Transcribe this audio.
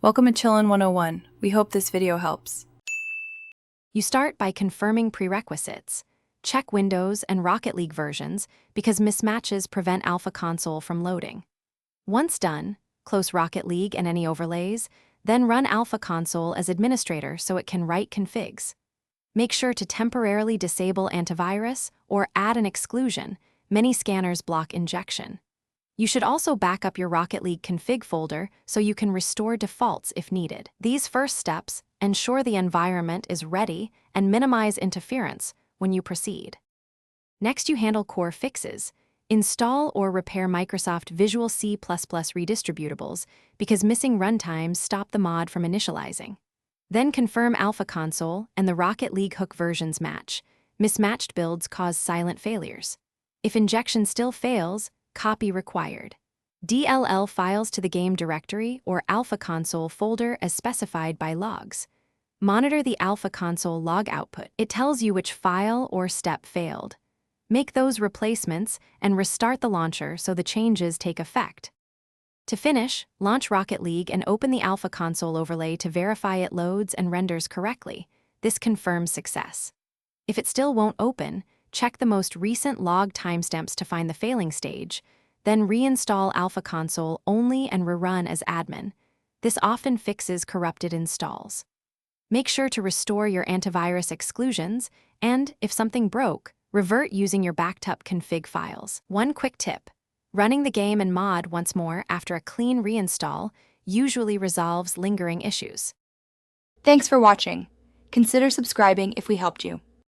Welcome to Chillin' 101. We hope this video helps. You start by confirming prerequisites. Check Windows and Rocket League versions because mismatches prevent Alpha Console from loading. Once done, close Rocket League and any overlays, then run Alpha Console as administrator so it can write configs. Make sure to temporarily disable antivirus or add an exclusion. Many scanners block injection. You should also back up your Rocket League config folder so you can restore defaults if needed. These first steps ensure the environment is ready and minimize interference when you proceed. Next, you handle core fixes. Install or repair Microsoft Visual C++ redistributables because missing runtimes stop the mod from initializing. Then confirm Alpha Console and the Rocket League hook versions match. Mismatched builds cause silent failures. If injection still fails, copy required. DLL files to the game directory or Alpha Console folder as specified by logs. Monitor the Alpha Console log output. It tells you which file or step failed. Make those replacements and restart the launcher so the changes take effect. To finish, launch Rocket League and open the Alpha Console overlay to verify it loads and renders correctly. This confirms success. If it still won't open, check the most recent log timestamps to find the failing stage, then reinstall Alpha Console only and rerun as admin. This often fixes corrupted installs. Make sure to restore your antivirus exclusions, and if something broke, revert using your backed up config files. One quick tip: running the game and mod once more after a clean reinstall usually resolves lingering issues. Thanks for watching. Consider subscribing if we helped you.